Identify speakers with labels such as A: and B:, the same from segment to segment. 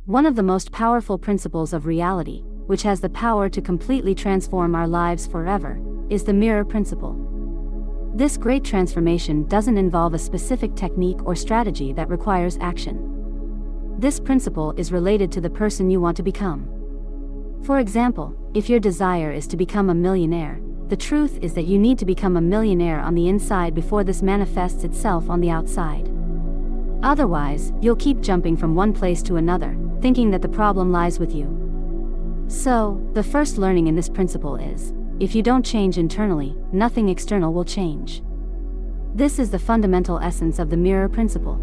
A: One of the most powerful principles of reality, which has the power to completely transform our lives forever, is the mirror principle. This great transformation doesn't involve a specific technique or strategy that requires action. This principle is related to the person you want to become. For example, if your desire is to become a millionaire, the truth is that you need to become a millionaire on the inside before this manifests itself on the outside. Otherwise, you'll keep jumping from one place to another, thinking that the problem lies with you. So, the first learning in this principle is, if you don't change internally, nothing external will change. This is the fundamental essence of the mirror principle.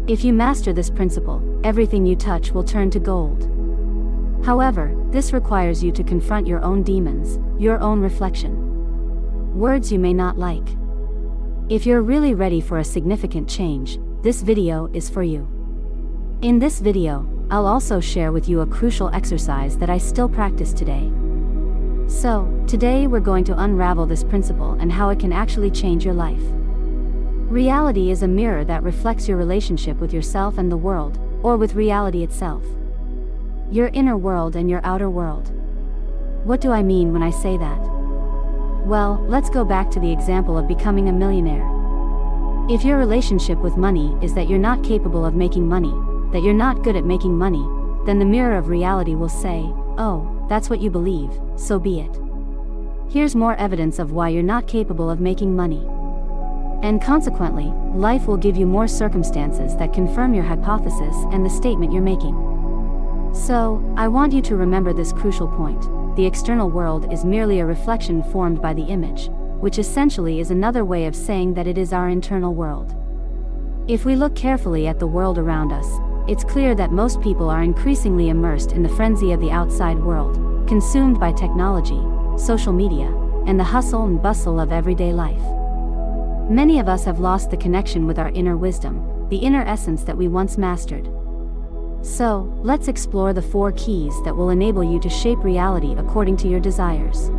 A: If you master this principle, everything you touch will turn to gold. However, this requires you to confront your own demons, your own reflection. Words you may not like. If you're really ready for a significant change, this video is for you. In this video, I'll also share with you a crucial exercise that I still practice today. So, today we're going to unravel this principle and how it can actually change your life. Reality is a mirror that reflects your relationship with yourself and the world, or with reality itself. Your inner world and your outer world. What do I mean when I say that? Well, let's go back to the example of becoming a millionaire. If your relationship with money is that you're not capable of making money, that you're not good at making money, then the mirror of reality will say, "Oh, that's what you believe, so be it." Here's more evidence of why you're not capable of making money. And consequently, life will give you more circumstances that confirm your hypothesis and the statement you're making. So, I want you to remember this crucial point. The external world is merely a reflection formed by the image, which essentially is another way of saying that it is our internal world. If we look carefully at the world around us, it's clear that most people are increasingly immersed in the frenzy of the outside world, consumed by technology, social media, and the hustle and bustle of everyday life. Many of us have lost the connection with our inner wisdom, the inner essence that we once mastered. So, let's explore the 4 keys that will enable you to shape reality according to your desires.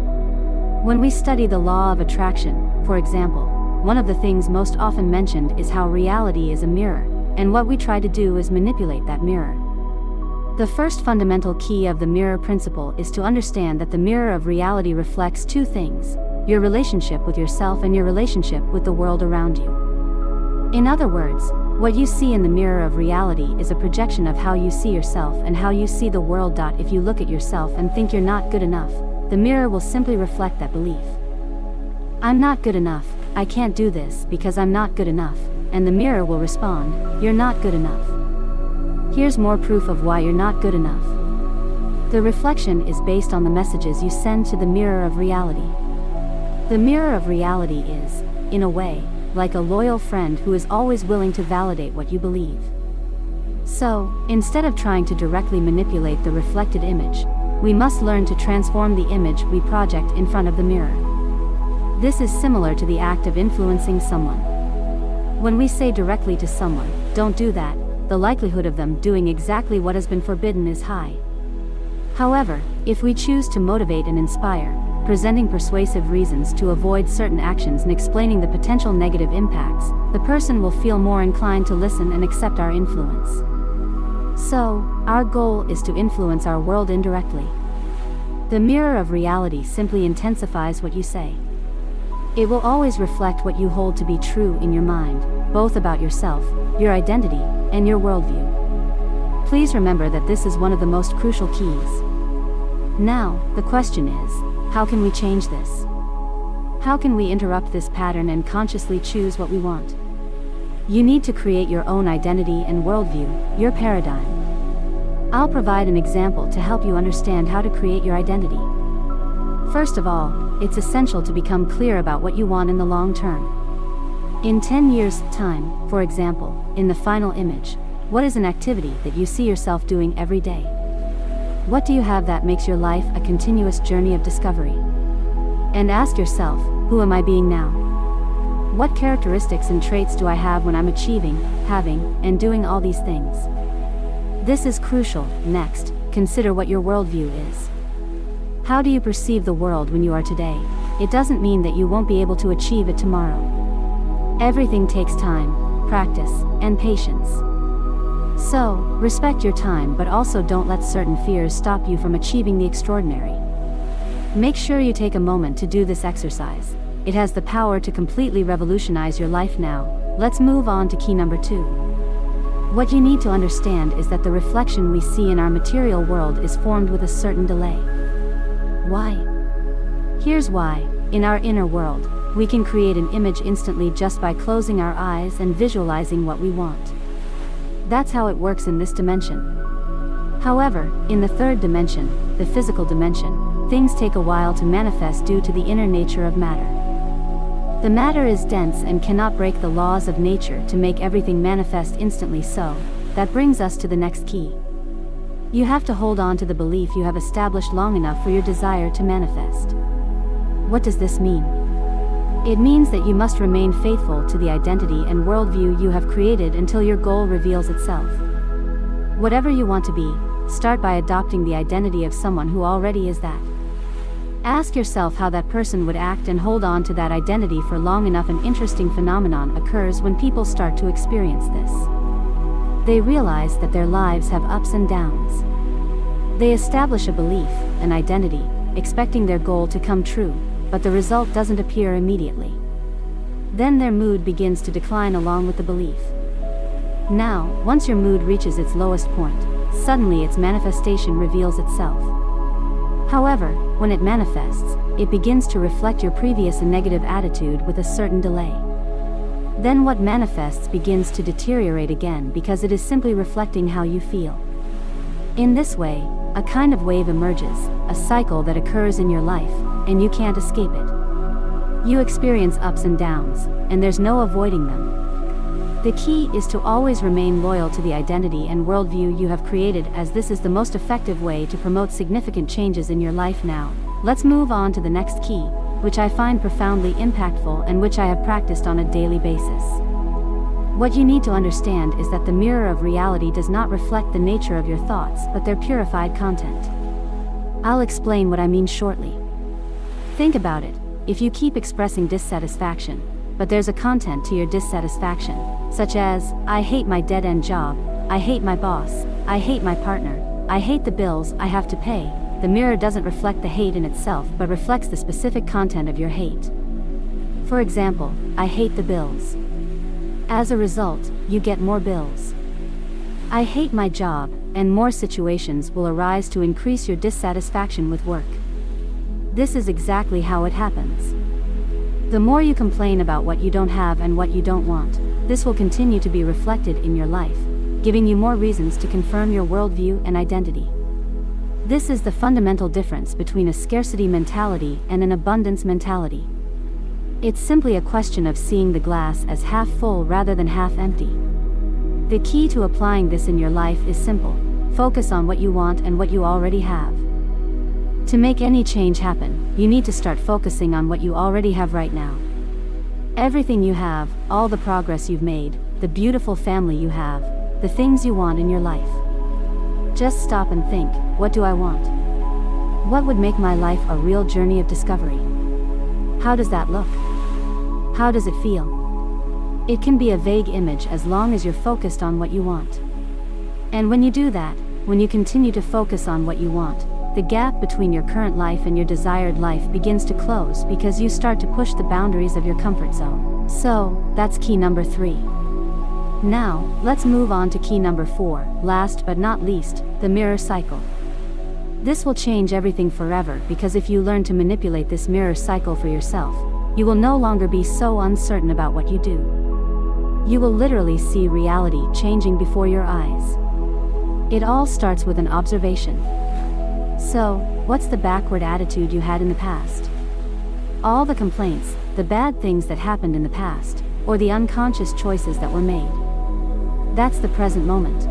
A: When we study the law of attraction, for example, one of the things most often mentioned is how reality is a mirror, and what we try to do is manipulate that mirror. The first fundamental key of the mirror principle is to understand that the mirror of reality reflects 2 things: your relationship with yourself and your relationship with the world around you. In other words, what you see in the mirror of reality is a projection of how you see yourself and how you see the world. If you look at yourself and think you're not good enough, the mirror will simply reflect that belief. "I'm not good enough, I can't do this because I'm not good enough," and the mirror will respond, "You're not good enough." Here's more proof of why you're not good enough. The reflection is based on the messages you send to the mirror of reality. The mirror of reality is, in a way, like a loyal friend who is always willing to validate what you believe. So, instead of trying to directly manipulate the reflected image, we must learn to transform the image we project in front of the mirror. This is similar to the act of influencing someone. When we say directly to someone, "Don't do that," the likelihood of them doing exactly what has been forbidden is high. However, if we choose to motivate and inspire, presenting persuasive reasons to avoid certain actions and explaining the potential negative impacts, the person will feel more inclined to listen and accept our influence. So, our goal is to influence our world indirectly. The mirror of reality simply intensifies what you say. It will always reflect what you hold to be true in your mind, both about yourself, your identity, and your worldview. Please remember that this is one of the most crucial keys. Now, the question is, how can we change this? How can we interrupt this pattern and consciously choose what we want? You need to create your own identity and worldview, your paradigm. I'll provide an example to help you understand how to create your identity. First of all, it's essential to become clear about what you want in the long term. In 10 years' time, for example, in the final image, what is an activity that you see yourself doing every day? What do you have that makes your life a continuous journey of discovery? And ask yourself, who am I being now? What characteristics and traits do I have when I'm achieving, having, and doing all these things? This is crucial. Next, consider what your worldview is. How do you perceive the world when you are today? It doesn't mean that you won't be able to achieve it tomorrow. Everything takes time, practice, and patience. So, respect your time, but also don't let certain fears stop you from achieving the extraordinary. Make sure you take a moment to do this exercise. It has the power to completely revolutionize your life now. Let's move on to key number 2. What you need to understand is that the reflection we see in our material world is formed with a certain delay. Why? Here's why. In our inner world, we can create an image instantly just by closing our eyes and visualizing what we want. That's how it works in this dimension. However, in the third dimension, the physical dimension, things take a while to manifest due to the inner nature of matter. The matter is dense and cannot break the laws of nature to make everything manifest instantly, so that brings us to the next key. You have to hold on to the belief you have established long enough for your desire to manifest. What does this mean? It means that you must remain faithful to the identity and worldview you have created until your goal reveals itself. Whatever you want to be, start by adopting the identity of someone who already is that. Ask yourself how that person would act and hold on to that identity for long enough. An interesting phenomenon occurs when people start to experience this. They realize that their lives have ups and downs. They establish a belief, an identity, expecting their goal to come true, but the result doesn't appear immediately. Then their mood begins to decline along with the belief. Now, once your mood reaches its lowest point, suddenly its manifestation reveals itself. However, when it manifests, it begins to reflect your previous negative attitude with a certain delay. Then what manifests begins to deteriorate again because it is simply reflecting how you feel. In this way, a kind of wave emerges, a cycle that occurs in your life, and you can't escape it. You experience ups and downs, and there's no avoiding them. The key is to always remain loyal to the identity and worldview you have created, as this is the most effective way to promote significant changes in your life now. Let's move on to the next key, which I find profoundly impactful and which I have practiced on a daily basis. What you need to understand is that the mirror of reality does not reflect the nature of your thoughts, but their purified content. I'll explain what I mean shortly. Think about it. If you keep expressing dissatisfaction, but there's a content to your dissatisfaction, such as, I hate my dead-end job, I hate my boss, I hate my partner, I hate the bills I have to pay, the mirror doesn't reflect the hate in itself but reflects the specific content of your hate. For example, I hate the bills. As a result, you get more bills. I hate my job, and more situations will arise to increase your dissatisfaction with work. This is exactly how it happens. The more you complain about what you don't have and what you don't want, this will continue to be reflected in your life, giving you more reasons to confirm your worldview and identity. This is the fundamental difference between a scarcity mentality and an abundance mentality. It's simply a question of seeing the glass as half full rather than half empty. The key to applying this in your life is simple: focus on what you want and what you already have. To make any change happen, you need to start focusing on what you already have right now. Everything you have, all the progress you've made, the beautiful family you have, the things you want in your life. Just stop and think, what do I want? What would make my life a real journey of discovery? How does that look? How does it feel? It can be a vague image as long as you're focused on what you want. And when you do that, when you continue to focus on what you want, the gap between your current life and your desired life begins to close because you start to push the boundaries of your comfort zone. So, that's key number 3. Now, let's move on to key number 4, last but not least, the mirror cycle. This will change everything forever because if you learn to manipulate this mirror cycle for yourself, you will no longer be so uncertain about what you do. You will literally see reality changing before your eyes. It all starts with an observation. So, what's the backward attitude you had in the past? All the complaints, the bad things that happened in the past, or the unconscious choices that were made. That's the present moment.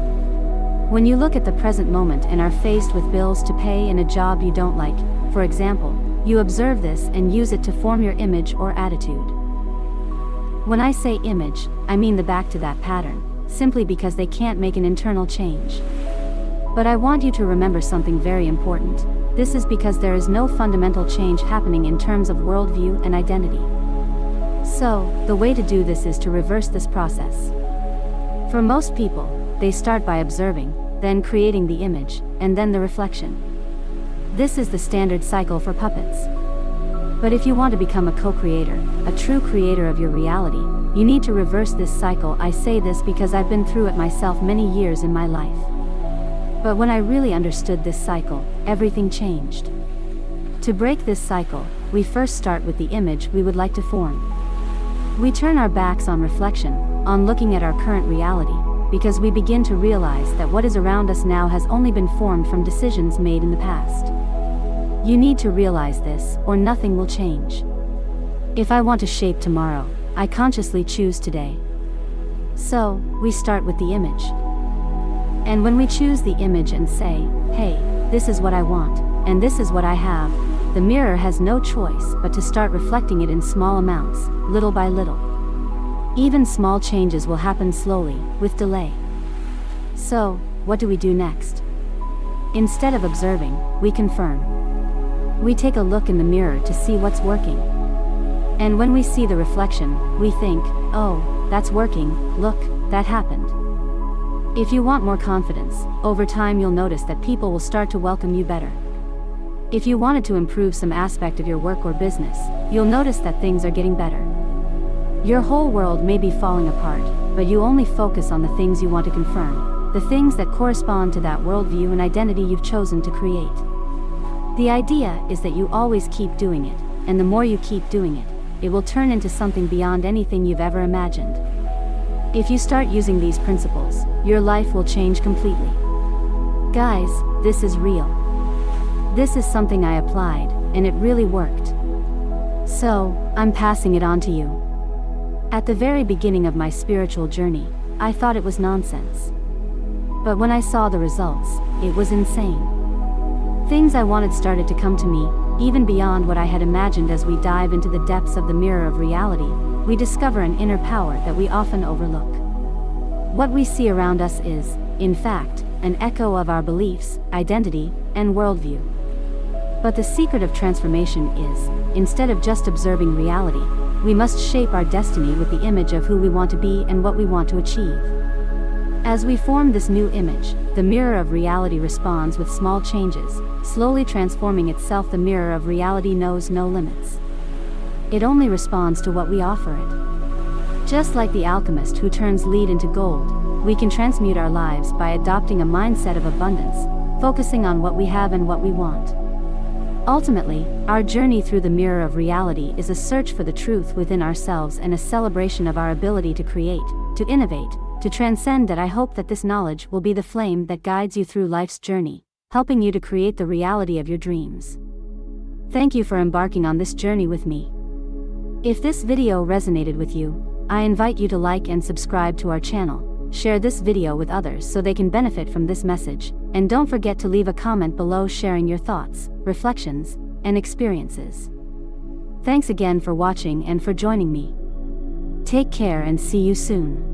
A: When you look at the present moment and are faced with bills to pay and a job you don't like, for example, you observe this and use it to form your image or attitude. When I say image, I mean the back to that pattern, simply because they can't make an internal change. But I want you to remember something very important. This is because there is no fundamental change happening in terms of worldview and identity. So, the way to do this is to reverse this process. For most people, they start by observing, then creating the image, and then the reflection. This is the standard cycle for puppets. But if you want to become a co-creator, a true creator of your reality, you need to reverse this cycle. I say this because I've been through it myself many years in my life. But when I really understood this cycle, everything changed. To break this cycle, we first start with the image we would like to form. We turn our backs on reflection, on looking at our current reality, because we begin to realize that what is around us now has only been formed from decisions made in the past. You need to realize this, or nothing will change. If I want to shape tomorrow, I consciously choose today. So, we start with the image. And when we choose the image and say, hey, this is what I want, and this is what I have, the mirror has no choice but to start reflecting it in small amounts, little by little. Even small changes will happen slowly, with delay. So, what do we do next? Instead of observing, we confirm. We take a look in the mirror to see what's working. And when we see the reflection, we think, oh, that's working, look, that happened. If you want more confidence, over time you'll notice that people will start to welcome you better. If you wanted to improve some aspect of your work or business, you'll notice that things are getting better. Your whole world may be falling apart, but you only focus on the things you want to confirm, the things that correspond to that worldview and identity you've chosen to create. The idea is that you always keep doing it, and the more you keep doing it, it will turn into something beyond anything you've ever imagined. If you start using these principles, your life will change completely. Guys, this is real. This is something I applied, and it really worked. So, I'm passing it on to you. At the very beginning of my spiritual journey, I thought it was nonsense. But when I saw the results, it was insane. Things I wanted started to come to me, even beyond what I had imagined. As we dive into the depths of the mirror of reality, we discover an inner power that we often overlook. What we see around us is, in fact, an echo of our beliefs, identity, and worldview. But the secret of transformation is, instead of just observing reality, we must shape our destiny with the image of who we want to be and what we want to achieve. As we form this new image, the mirror of reality responds with small changes, slowly transforming itself. The mirror of reality knows no limits. It only responds to what we offer it. Just like the alchemist who turns lead into gold, we can transmute our lives by adopting a mindset of abundance, focusing on what we have and what we want. Ultimately, our journey through the mirror of reality is a search for the truth within ourselves and a celebration of our ability to create, to innovate, to transcend. That I hope that this knowledge will be the flame that guides you through life's journey, helping you to create the reality of your dreams. Thank you for embarking on this journey with me. If this video resonated with you, I invite you to like and subscribe to our channel, share this video with others so they can benefit from this message, and don't forget to leave a comment below sharing your thoughts, reflections, and experiences. Thanks again for watching and for joining me. Take care and see you soon.